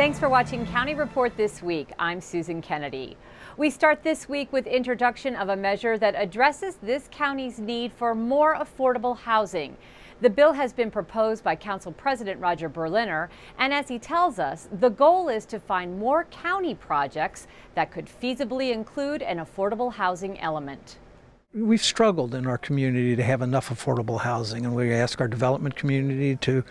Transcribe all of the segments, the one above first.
Thanks for watching County Report This Week. I'm Susan Kennedy. We start this week with introduction of a measure that addresses this county's need for more affordable housing. The bill has been proposed by Council President Roger Berliner, and as he tells us, the goal is to find more county projects that could feasibly include an affordable housing element. We've struggled in our community to have enough affordable housing, and we ask our development community to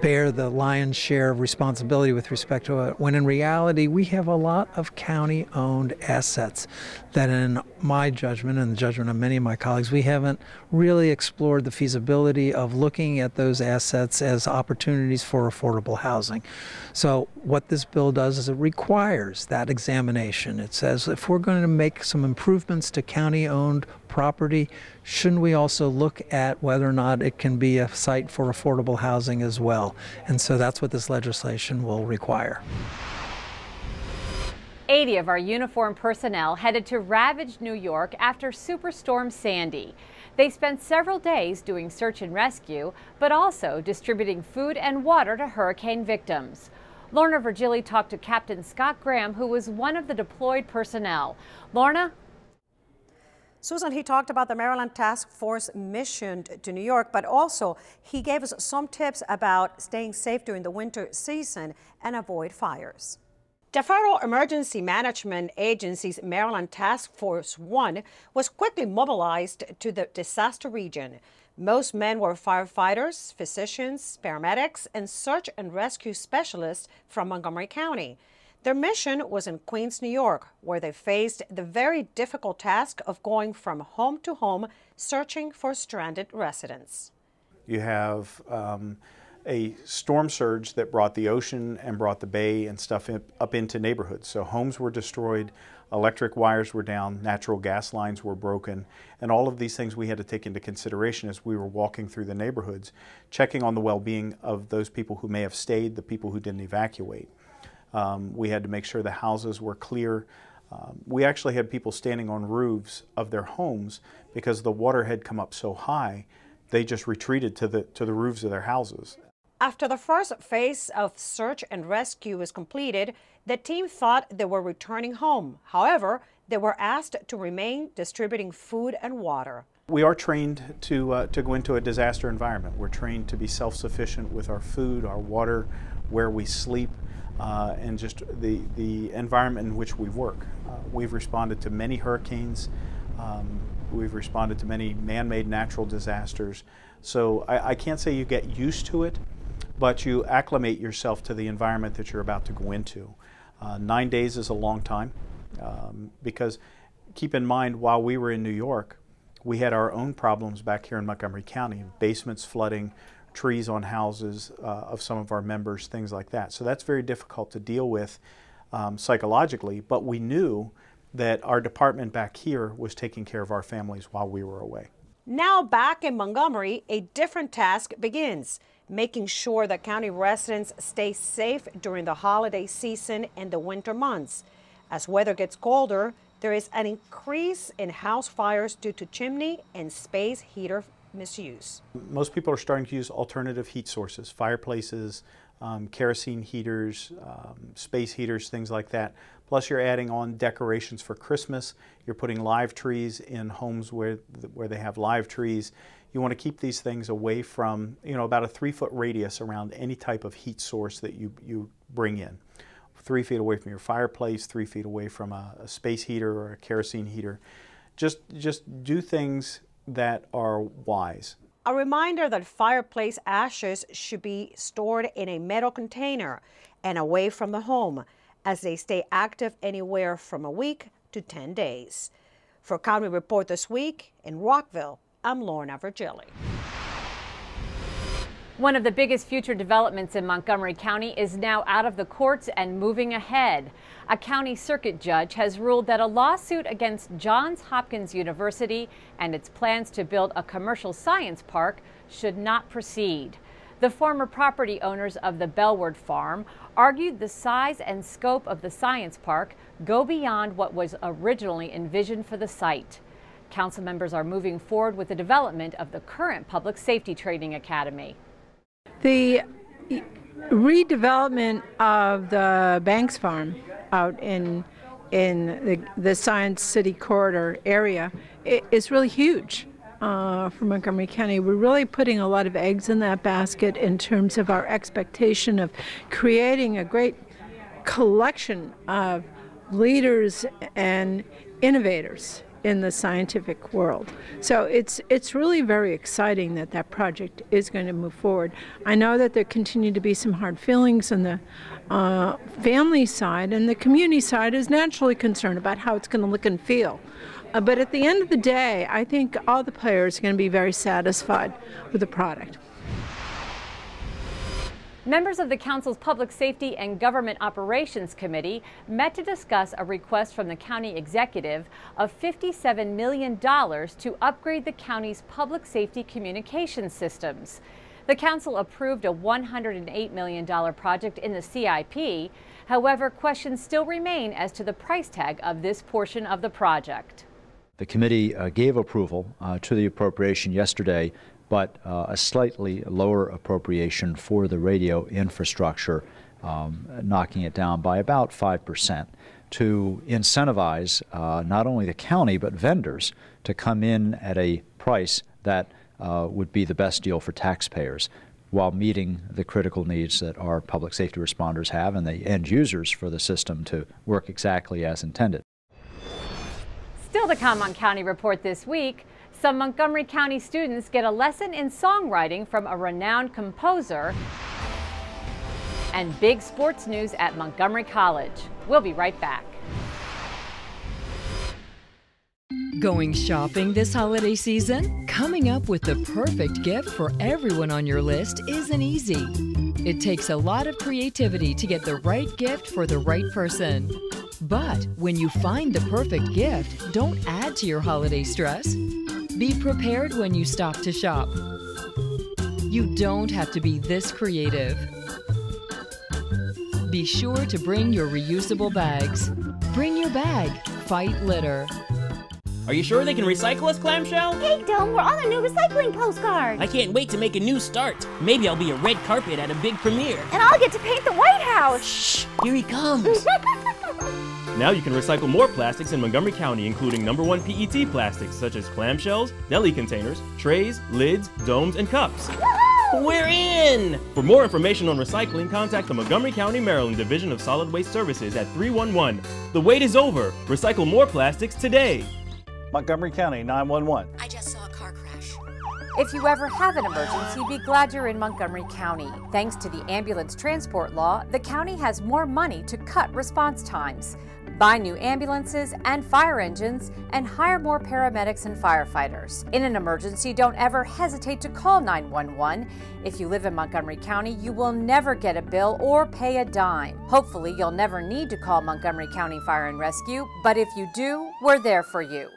bear the lion's share of responsibility with respect to it, when in reality we have a lot of county-owned assets that, in my judgment and the judgment of many of my colleagues, we haven't really explored the feasibility of looking at those assets as opportunities for affordable housing. So what this bill does is it requires that examination. It says if we're going to make some improvements to county-owned property, shouldn't we also look at whether or not it can be a site for affordable housing as well? And so that's what this legislation will require. 80 of our uniformed personnel headed to ravaged New York after Superstorm Sandy. They spent several days doing search and rescue, but also distributing food and water to hurricane victims. Lorna Virgili talked to Captain Scott Graham, who was one of the deployed personnel. Lorna? Susan, he talked about the Maryland Task Force mission to New York, but also he gave us some tips about staying safe during the winter season and avoid fires. The Federal Emergency Management Agency's Maryland Task Force 1 was quickly mobilized to the disaster region. Most men were firefighters, physicians, paramedics, and search and rescue specialists from Montgomery County. Their mission was in Queens, New York, where they faced the very difficult task of going from home to home searching for stranded residents. You have a storm surge that brought the ocean and brought the bay and stuff up into neighborhoods. So homes were destroyed, electric wires were down, natural gas lines were broken, and all of these things we had to take into consideration as we were walking through the neighborhoods, checking on the well-being of those people who may have stayed, the people who didn't evacuate. We had to make sure the houses were clear. We actually had people standing on roofs of their homes because the water had come up so high, they just retreated to the roofs of their houses. After the first phase of search and rescue was completed, the team thought they were returning home. However, they were asked to remain distributing food and water. We are trained to go into a disaster environment. We're trained to be self-sufficient with our food, our water, where we sleep, and just the environment in which we work. We've responded to many hurricanes. We've responded to many man-made natural disasters. So I can't say you get used to it, but you acclimate yourself to the environment that you're about to go into. 9 days is a long time because keep in mind, while we were in New York, we had our own problems back here in Montgomery County, basements flooding, trees on houses of some of our members, things like that. So that's very difficult to deal with psychologically, but we knew that our department back here was taking care of our families while we were away. Now back in Montgomery, a different task begins, making sure that county residents stay safe during the holiday season and the winter months. As weather gets colder, there is an increase in house fires due to chimney and space heater misuse. Most people are starting to use alternative heat sources, fireplaces, kerosene heaters, space heaters, things like that. Plus you're adding on decorations for Christmas. You're putting live trees in homes where they have live trees. You want to keep these things away from, about a 3-foot radius around any type of heat source that you bring in. 3 feet away from your fireplace, 3 feet away from a space heater or a kerosene heater. Just do things that are wise. A reminder that fireplace ashes should be stored in a metal container and away from the home, as they stay active anywhere from a week to 10 days. For County Report This Week in Rockville, I'm Lorna Virgili. One of the biggest future developments in Montgomery County is now out of the courts and moving ahead. A county circuit judge has ruled that a lawsuit against Johns Hopkins University and its plans to build a commercial science park should not proceed. The former property owners of the Bellward Farm argued the size and scope of the science park go beyond what was originally envisioned for the site. Council members are moving forward with the development of the current Public Safety Training Academy. The redevelopment of the Banks Farm out in the Science City corridor area is really huge for Montgomery County. We're really putting a lot of eggs in that basket in terms of our expectation of creating a great collection of leaders and innovators in the scientific world. So it's really very exciting that that project is going to move forward. I know that there continue to be some hard feelings on the family side, and the community side is naturally concerned about how it's going to look and feel. But at the end of the day, I think all the players are going to be very satisfied with the product. Members of the Council's Public Safety and Government Operations Committee met to discuss a request from the county executive of $57 million to upgrade the county's public safety communication systems. The council approved a $108 million project in the CIP. However, questions still remain as to the price tag of this portion of the project. The committee gave approval to the appropriation yesterday, but a slightly lower appropriation for the radio infrastructure, knocking it down by about 5%, to incentivize not only the county but vendors to come in at a price that would be the best deal for taxpayers, while meeting the critical needs that our public safety responders have and the end users for the system to work exactly as intended. Still to come on County Report this week, some Montgomery County students get a lesson in songwriting from a renowned composer, and big sports news at Montgomery College. We'll be right back. Going shopping this holiday season? Coming up with the perfect gift for everyone on your list isn't easy. It takes a lot of creativity to get the right gift for the right person. But when you find the perfect gift, don't add to your holiday stress. Be prepared when you stop to shop. You don't have to be this creative. Be sure to bring your reusable bags. Bring your bag. Fight litter. Are you sure they can recycle us, Clamshell? Hey, Dome, we're on a new recycling postcard. I can't wait to make a new start. Maybe I'll be a red carpet at a big premiere. And I'll get to paint the White House. Shh, here he comes. Now you can recycle more plastics in Montgomery County, including #1 PET plastics such as clamshells, deli containers, trays, lids, domes, and cups. We're in! For more information on recycling, contact the Montgomery County, Maryland Division of Solid Waste Services at 311. The wait is over. Recycle more plastics today. Montgomery County 911. I just saw a car crash. If you ever have an emergency, be glad you're in Montgomery County. Thanks to the ambulance transport law, the county has more money to cut response times. Buy new ambulances and fire engines, and hire more paramedics and firefighters. In an emergency, don't ever hesitate to call 911. If you live in Montgomery County, you will never get a bill or pay a dime. Hopefully, you'll never need to call Montgomery County Fire and Rescue, but if you do, we're there for you.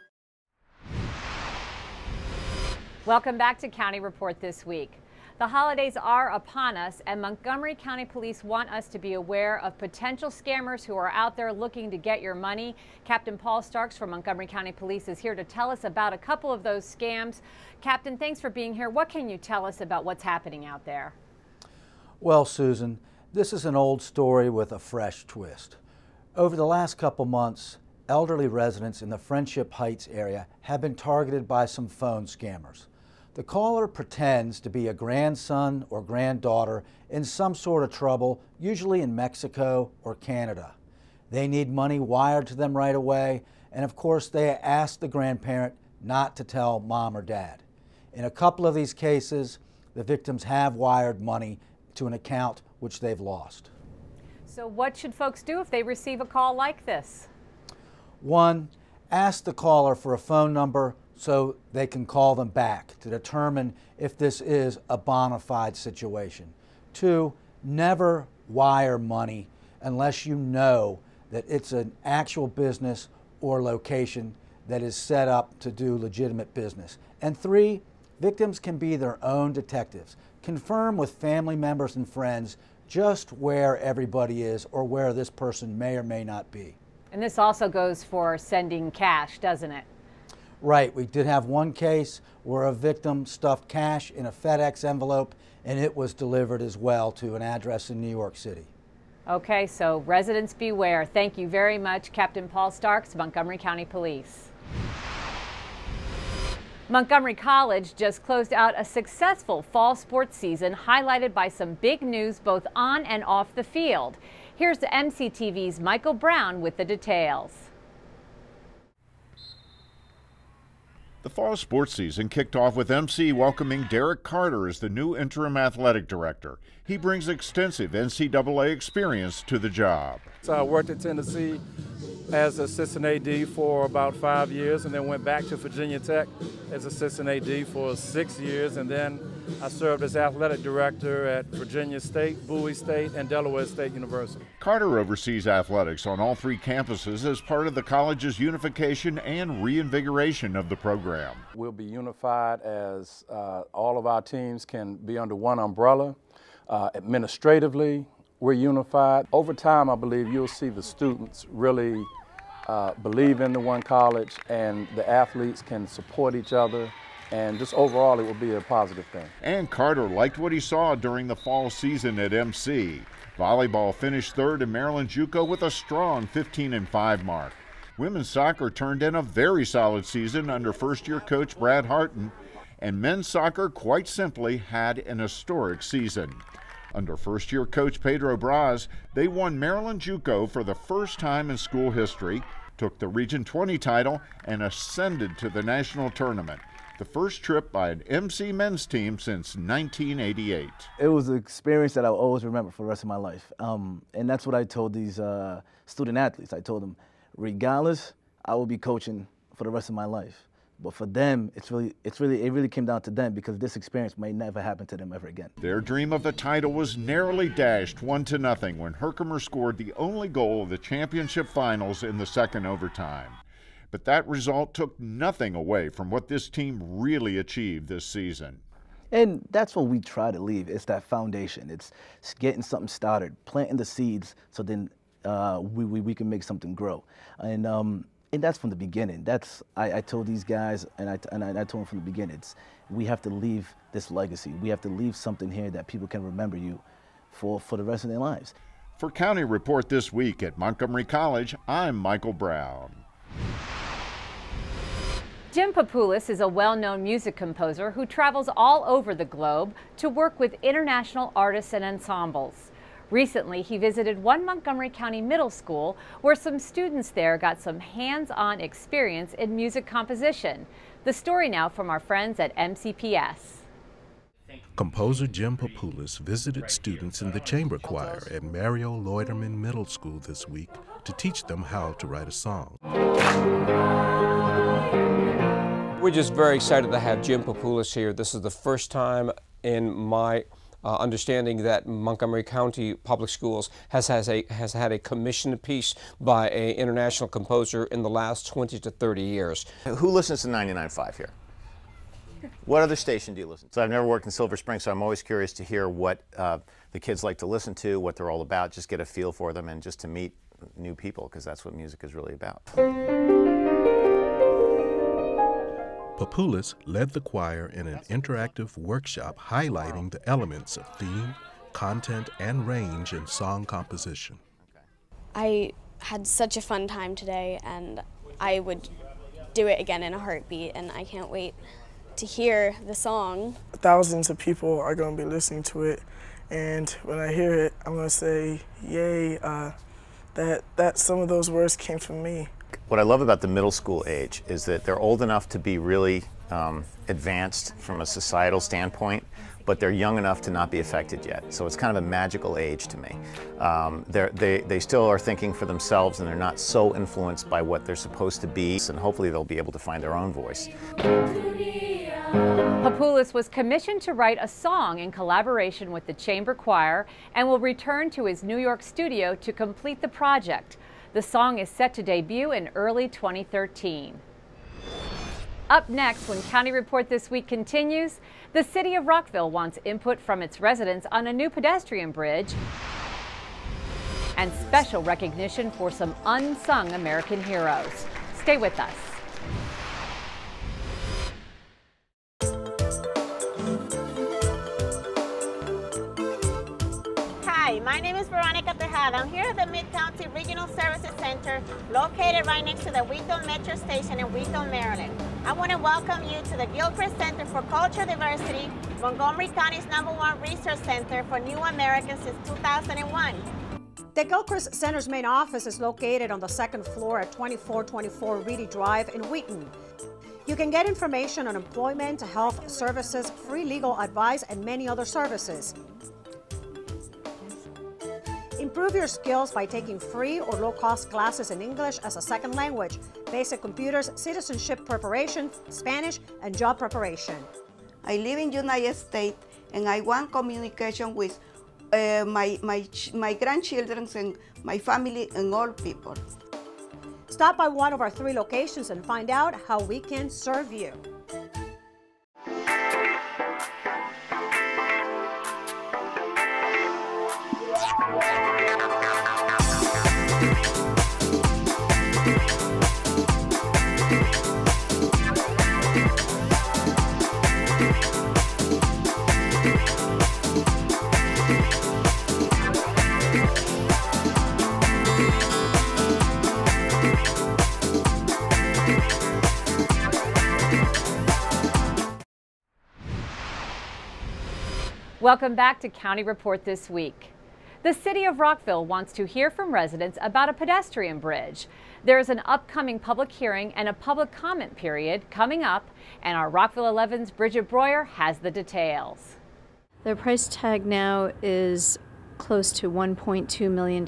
Welcome back to County Report this week. The holidays are upon us, and Montgomery County Police want us to be aware of potential scammers who are out there looking to get your money. Captain Paul Starks from Montgomery County Police is here to tell us about a couple of those scams. Captain, thanks for being here. What can you tell us about what's happening out there? Well, Susan, this is an old story with a fresh twist. Over the last couple months, elderly residents in the Friendship Heights area have been targeted by some phone scammers. The caller pretends to be a grandson or granddaughter in some sort of trouble, usually in Mexico or Canada. They need money wired to them right away, and of course they ask the grandparent not to tell mom or dad. In a couple of these cases, the victims have wired money to an account which they've lost. So what should folks do if they receive a call like this? 1, ask the caller for a phone number so they can call them back to determine if this is a bona fide situation. 2, never wire money unless you know that it's an actual business or location that is set up to do legitimate business. And 3, victims can be their own detectives. Confirm with family members and friends just where everybody is or where this person may or may not be. And this also goes for sending cash, doesn't it? Right, we did have one case where a victim stuffed cash in a FedEx envelope, and it was delivered as well to an address in New York City. Okay, so residents beware. Thank you very much, Captain Paul Starks, Montgomery County Police. Montgomery College just closed out a successful fall sports season highlighted by some big news both on and off the field. Here's the MCTV's Michael Brown with the details. The fall sports season kicked off with MC welcoming Derek Carter as the new interim athletic director. He brings extensive NCAA experience to the job. So I worked at Tennessee as assistant AD for about 5 years, and then went back to Virginia Tech as assistant AD for 6 years, and then I served as athletic director at Virginia State, Bowie State, and Delaware State University. Carter oversees athletics on all 3 campuses as part of the college's unification and reinvigoration of the program. We'll be unified as all of our teams can be under one umbrella. Administratively, we're unified. Over time, I believe you'll see the students really believe in the one college, and the athletes can support each other, and just overall it will be a positive thing. And Carter liked what he saw during the fall season at MC. Volleyball finished 3rd in Maryland JUCO with a strong 15-5 mark. Women's soccer turned in a very solid season under first-year coach Brad Harton, and men's soccer quite simply had an historic season. Under first-year coach Pedro Braz, they won Maryland JUCO for the first time in school history, took the Region 20 title, and ascended to the national tournament. The first trip by an MC men's team since 1988. It was an experience that I'll always remember for the rest of my life. And that's what I told these student athletes. I told them, regardless, I will be coaching for the rest of my life. But for them, it really came down to them, because this experience may never happen to them ever again. Their dream of the title was narrowly dashed 1-0 when Herkimer scored the only goal of the championship finals in the second overtime. But that result took nothing away from what this team really achieved this season. And that's what we try to leave. It's that foundation. It's getting something started, planting the seeds, so then we can make something grow. And that's from the beginning. I told these guys, and I told them from the beginning, we have to leave this legacy. We have to leave something here that people can remember you for the rest of their lives. For County Report this week at Montgomery College, I'm Michael Brown. Jim Papoulis is a well-known music composer who travels all over the globe to work with international artists and ensembles. Recently, he visited one Montgomery County middle school where some students there got some hands-on experience in music composition. The story now from our friends at MCPS. Composer Jim Papoulis visited students in the chamber choir at Mario Loiederman Middle School this week to teach them how to write a song. We're just very excited to have Jim Papoulis here. This is the first time in my understanding that Montgomery County Public Schools has had a commissioned piece by an international composer in the last 20 to 30 years. Who listens to 99.5 here? What other station do you listen to? So I've never worked in Silver Spring, so I'm always curious to hear what the kids like to listen to, what they're all about, just get a feel for them, and just to meet new people, because that's what music is really about. Papoulis led the choir in an interactive workshop highlighting the elements of theme, content, and range in song composition. I had such a fun time today, and I would do it again in a heartbeat, and I can't wait to hear the song. Thousands of people are going to be listening to it, and when I hear it, I'm going to say, yay, that some of those words came from me. What I love about the middle school age is that they're old enough to be really advanced from a societal standpoint, but they're young enough to not be affected yet. So it's kind of a magical age to me. They still are thinking for themselves, and they're not so influenced by what they're supposed to be, and hopefully they'll be able to find their own voice. Papoulis was commissioned to write a song in collaboration with the chamber choir and will return to his New York studio to complete the project. The song is set to debut in early 2013. Up next, when County Report This Week continues, the city of Rockville wants input from its residents on a new pedestrian bridge and special recognition for some unsung American heroes. Stay with us. My name is Veronica Tejada. I'm here at the Mid-County Regional Services Center, located right next to the Wheaton Metro Station in Wheaton, Maryland. I want to welcome you to the Gilchrist Center for Cultural Diversity, Montgomery County's #1 research center for new Americans since 2001. The Gilchrist Center's main office is located on the second floor at 2424 Reedy Drive in Wheaton. You can get information on employment, health services, free legal advice, and many other services. Improve your skills by taking free or low-cost classes in English as a second language, basic computers, citizenship preparation, Spanish, and job preparation. I live in United States and I want communication with my grandchildren and my family and all people. Stop by one of our 3 locations and find out how we can serve you. Welcome back to County Report This Week. The City of Rockville wants to hear from residents about a pedestrian bridge. There is an upcoming public hearing and a public comment period coming up, and our Rockville 11's Bridget Breuer has the details. The price tag now is close to $1.2 million.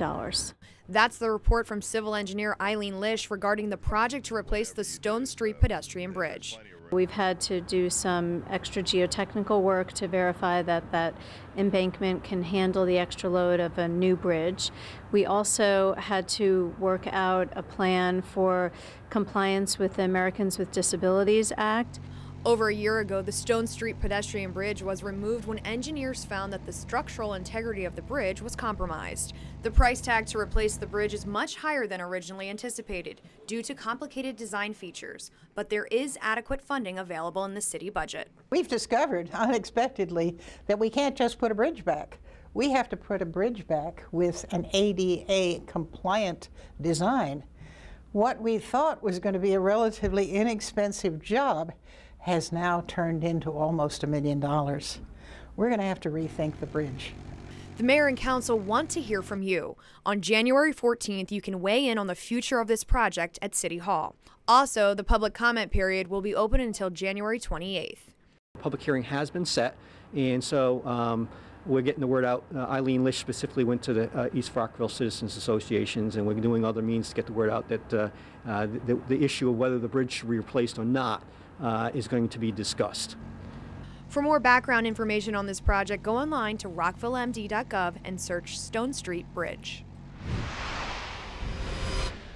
That's the report from civil engineer Eileen Lish regarding the project to replace the Stone Street pedestrian bridge. We've had to do some extra geotechnical work to verify that that embankment can handle the extra load of a new bridge. We also had to work out a plan for compliance with the Americans with Disabilities Act. Over a year ago, the Stone Street pedestrian bridge was removed when engineers found that the structural integrity of the bridge was compromised. The price tag to replace the bridge is much higher than originally anticipated due to complicated design features, but there is adequate funding available in the city budget. We've discovered unexpectedly that we can't just put a bridge back. We have to put a bridge back with an ADA compliant design. What we thought was going to be a relatively inexpensive job has now turned into almost $1 million. We're going to have to rethink the bridge. The mayor and council want to hear from you. On January 14th, you can weigh in on the future of this project at City Hall. Also, the public comment period will be open until January 28th. Public hearing has been set, and so we're getting the word out. Eileen Lish specifically went to the East Rockville Citizens Associations, and we're doing other means to get the word out that the issue of whether the bridge should be replaced or not is going to be discussed. For more background information on this project, go online to rockvillemd.gov and search Stone Street Bridge.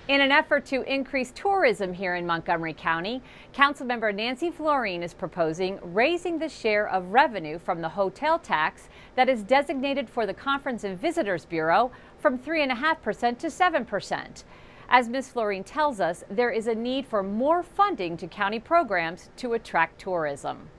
In an effort to increase tourism here in Montgomery County, Councilmember Nancy Florine is proposing raising the share of revenue from the hotel tax that is designated for the Conference and Visitors Bureau from 3.5% to 7%. As Ms. Florine tells us, there is a need for more funding to county programs to attract tourism.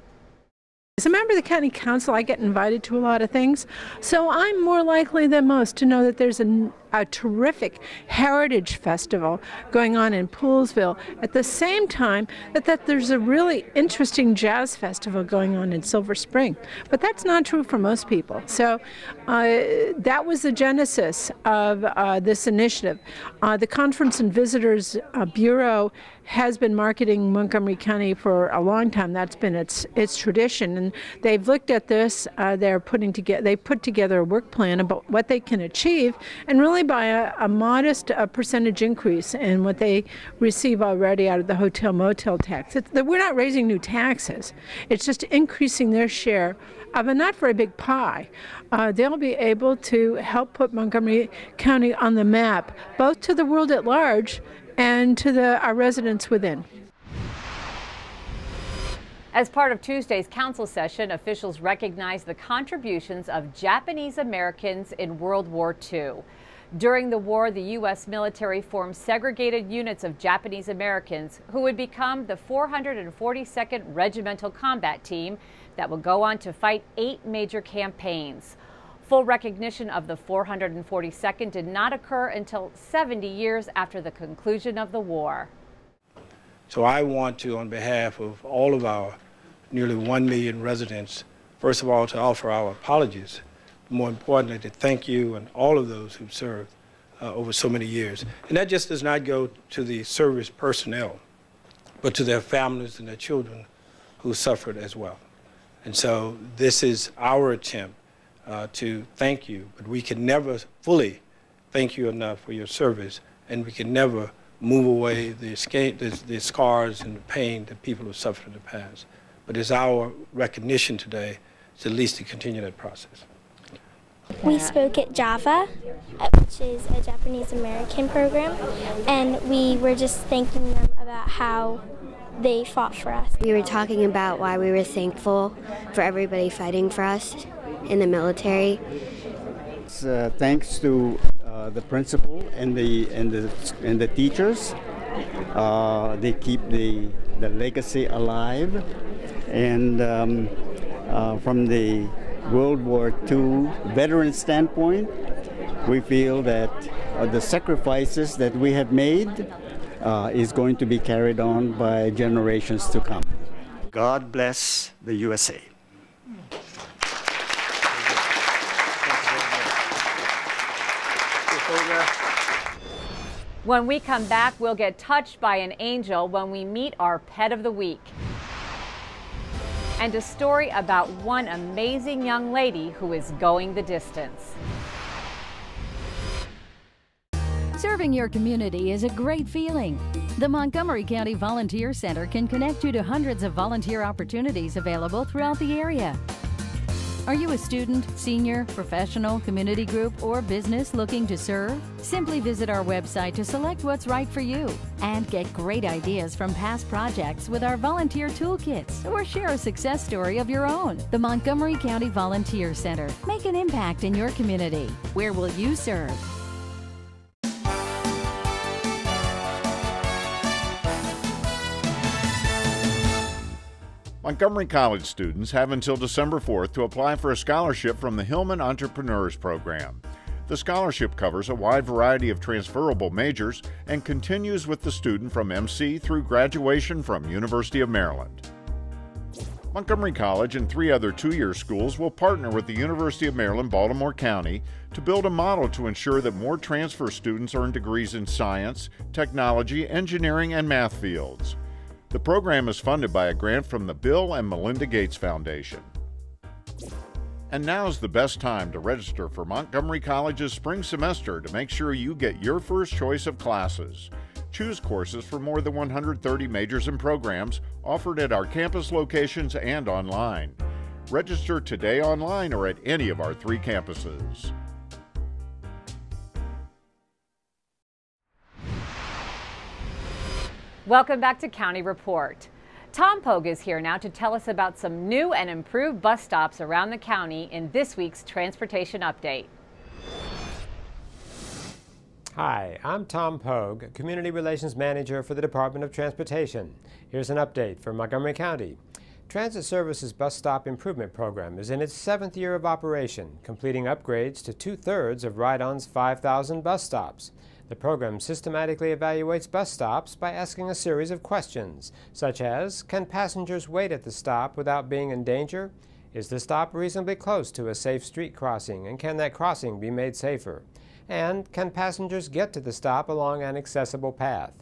As a member of the county council, I get invited to a lot of things, so I'm more likely than most to know that there's a terrific heritage festival going on in Poolesville at the same time that there's a really interesting jazz festival going on in Silver Spring. But that's not true for most people. So that was the genesis of this initiative. The Conference and Visitors Bureau has been marketing Montgomery County for a long time. That's been its tradition, and they've looked at this. They put together a work plan about what they can achieve, and really by a modest percentage increase in what they receive already out of the hotel motel tax. We're not raising new taxes. It's just increasing their share of a not very big pie. They'll be able to help put Montgomery County on the map, both to the world at large and to our residents within. As part of Tuesday's council session, officials recognized the contributions of Japanese Americans in World War II. During the war, the U.S. military formed segregated units of Japanese Americans who would become the 442nd Regimental Combat Team that would go on to fight 8 major campaigns. Full recognition of the 442nd did not occur until 70 years after the conclusion of the war. So I want to, on behalf of all of our nearly 1 million residents, first of all, to offer our apologies, but more importantly, to thank you and all of those who've served over so many years. And that just does not go to the service personnel, but to their families and their children who suffered as well. And so this is our attempt to thank you, but we can never fully thank you enough for your service, and we can never move away the scars and the pain that people have suffered in the past. But it's our recognition today to at least to continue that process. We spoke at Java, which is a Japanese American program, and we were just thanking them about how they fought for us. We were talking about why we were thankful for everybody fighting for us in the military. It's, thanks to the principal and the teachers. They keep the legacy alive, and from the World War II veteran standpoint, we feel that the sacrifices that we have made is going to be carried on by generations to come. God bless the USA. When we come back, we'll get touched by an angel when we meet our pet of the week. And a story about one amazing young lady who is going the distance. Serving your community is a great feeling. The Montgomery County Volunteer Center can connect you to hundreds of volunteer opportunities available throughout the area. Are you a student, senior, professional, community group, or business looking to serve? Simply visit our website to select what's right for you and get great ideas from past projects with our volunteer toolkits, or share a success story of your own. The Montgomery County Volunteer Center. Make an impact in your community. Where will you serve? Montgomery College students have until December 4th to apply for a scholarship from the Hillman Entrepreneurs Program. The scholarship covers a wide variety of transferable majors and continues with the student from MC through graduation from University of Maryland. Montgomery College and 3 other 2-year schools will partner with the University of Maryland, Baltimore County to build a model to ensure that more transfer students earn degrees in science, technology, engineering, and math fields. The program is funded by a grant from the Bill and Melinda Gates Foundation. And now's the best time to register for Montgomery College's spring semester to make sure you get your first choice of classes. Choose courses for more than 130 majors and programs offered at our campus locations and online. Register today online or at any of our 3 campuses. Welcome back to County Report. Tom Pogue is here now to tell us about some new and improved bus stops around the county in this week's Transportation Update. Hi, I'm Tom Pogue, Community Relations Manager for the Department of Transportation. Here's an update from Montgomery County. Transit Services Bus Stop Improvement Program is in its 7th year of operation, completing upgrades to 2/3 of Ride-On's 5,000 bus stops. The program systematically evaluates bus stops by asking a series of questions, such as, can passengers wait at the stop without being in danger? Is the stop reasonably close to a safe street crossing, and can that crossing be made safer? And can passengers get to the stop along an accessible path?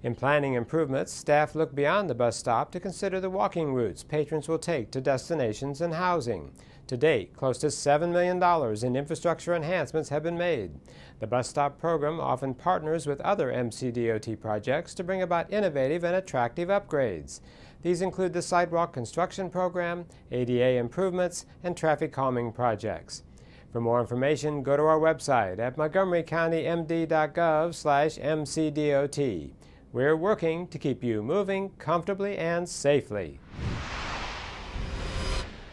In planning improvements, staff look beyond the bus stop to consider the walking routes patrons will take to destinations and housing. To date, close to $7 million in infrastructure enhancements have been made. The bus stop program often partners with other MCDOT projects to bring about innovative and attractive upgrades. These include the sidewalk construction program, ADA improvements, and traffic calming projects. For more information, go to our website at montgomerycountymd.gov/MCDOT. We're working to keep you moving comfortably and safely.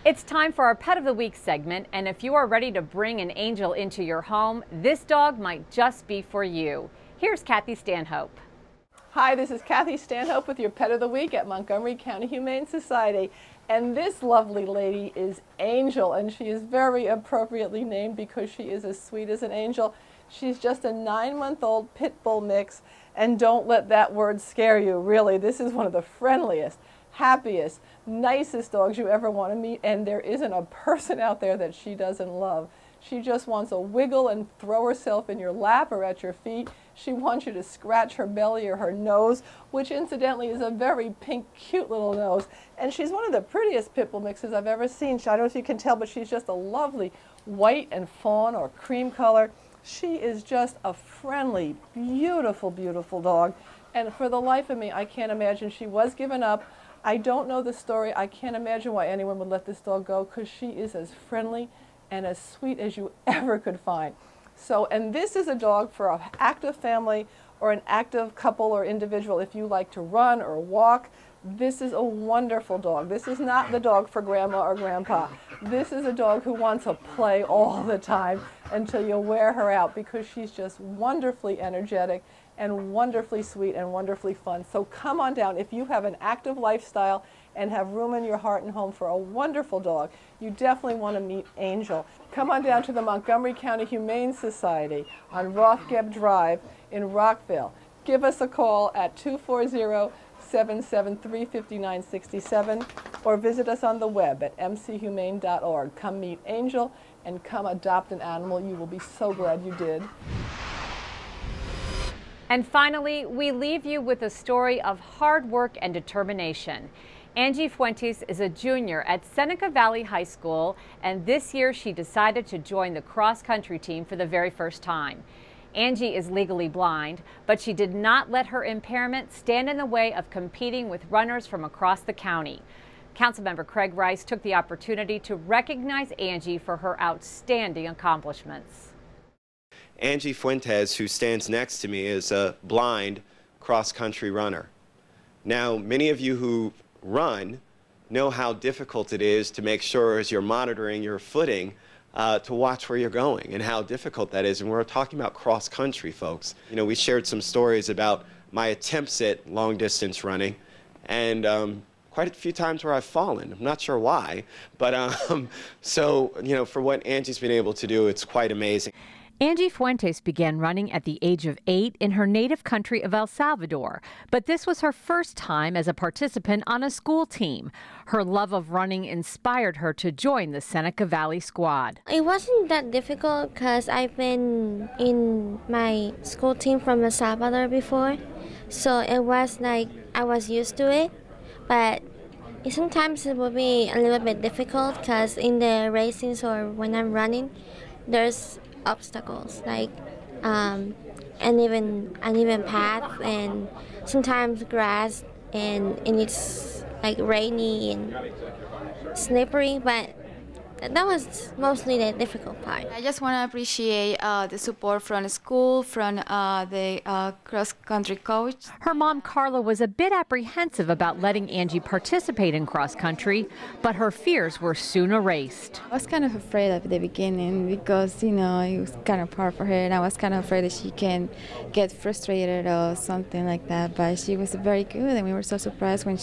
It's time for our Pet of the Week segment, and if you are ready to bring an angel into your home, this dog might just be for you. Here's Kathy Stanhope. Hi, this is Kathy Stanhope with your Pet of the Week at Montgomery County Humane Society. And this lovely lady is Angel, and she is very appropriately named because she is as sweet as an angel. She's just a 9-month-old pit bull mix, and don't let that word scare you, really. This is one of the friendliest, happiest, nicest dogs you ever want to meet, and there isn't a person out there that she doesn't love. She just wants to wiggle and throw herself in your lap or at your feet. She wants you to scratch her belly or her nose, which incidentally is a very pink, cute little nose. And she's one of the prettiest pit bull mixes I've ever seen. I don't know if you can tell, but she's just a lovely white and fawn or cream color. She is just a friendly, beautiful, beautiful dog. And for the life of me, I can't imagine. She was given up. I don't know the story. I can't imagine why anyone would let this dog go, because she is as friendly and as sweet as you ever could find. So, and this is a dog for an active family or an active couple or individual. If you like to run or walk, this is a wonderful dog. This is not the dog for grandma or grandpa. This is a dog who wants to play all the time until you wear her out, because she's just wonderfully energetic and wonderfully sweet and wonderfully fun. So come on down. If you have an active lifestyle and have room in your heart and home for a wonderful dog, you definitely want to meet Angel. Come on down to the Montgomery County Humane Society on Rothgeb Drive in Rockville. Give us a call at 240-773-5967 or visit us on the web at mchumane.org. Come meet Angel and come adopt an animal. You will be so glad you did. And finally, we leave you with a story of hard work and determination. Angie Fuentes is a junior at Seneca Valley High School, and this year she decided to join the cross-country team for the very first time. Angie is legally blind, but she did not let her impairment stand in the way of competing with runners from across the county. Councilmember Craig Rice took the opportunity to recognize Angie for her outstanding accomplishments. Angie Fuentes, who stands next to me, is a blind cross-country runner. Now, many of you who run know how difficult it is to make sure, as you're monitoring your footing, to watch where you're going and how difficult that is. And we're talking about cross-country, folks. You know, we shared some stories about my attempts at long-distance running, and quite a few times where I've fallen. I'm not sure why, but so, you know, for what Angie's been able to do, it's quite amazing. Angie Fuentes began running at the age of 8 in her native country of El Salvador, but this was her first time as a participant on a school team. Her love of running inspired her to join the Seneca Valley squad. It wasn't that difficult because I've been in my school team from El Salvador before, so it was like I was used to it, but sometimes it will be a little bit difficult because in the racings or when I'm running, there's obstacles like uneven path and sometimes grass and it's like rainy and slippery, but that was mostly the difficult part. I just want to appreciate the support from the school, from the cross-country coach. Her mom, Carla, was a bit apprehensive about letting Angie participate in cross-country, but her fears were soon erased. I was kind of afraid at the beginning because, you know, it was kind of hard for her, and I was kind of afraid that she can get frustrated or something like that, but she was very good, and we were so surprised when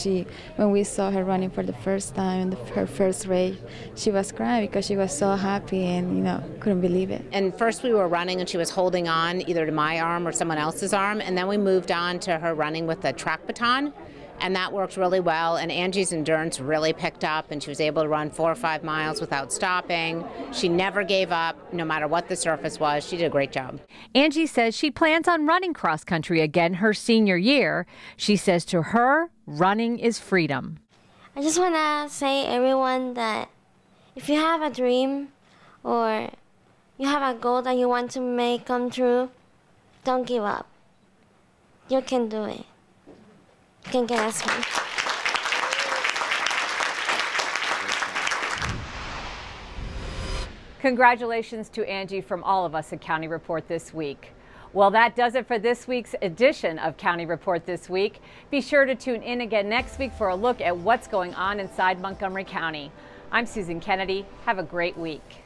we saw her running for the first time in her first race. She was crying because she was so happy and, you know, couldn't believe it. And first we were running and she was holding on either to my arm or someone else's arm, and then we moved on to her running with a track baton, and that worked really well, and Angie's endurance really picked up and she was able to run 4 or 5 miles without stopping. She never gave up, no matter what the surface was. She did a great job. Angie says she plans on running cross country again her senior year. She says to her, running is freedom. I just want to say everyone that if you have a dream or you have a goal that you want to make come true, don't give up. You can do it. You can get as far. Congratulations to Angie from all of us at County Report This Week. Well, that does it for this week's edition of County Report This Week. Be sure to tune in again next week for a look at what's going on inside Montgomery County. I'm Susan Kennedy. Have a great week.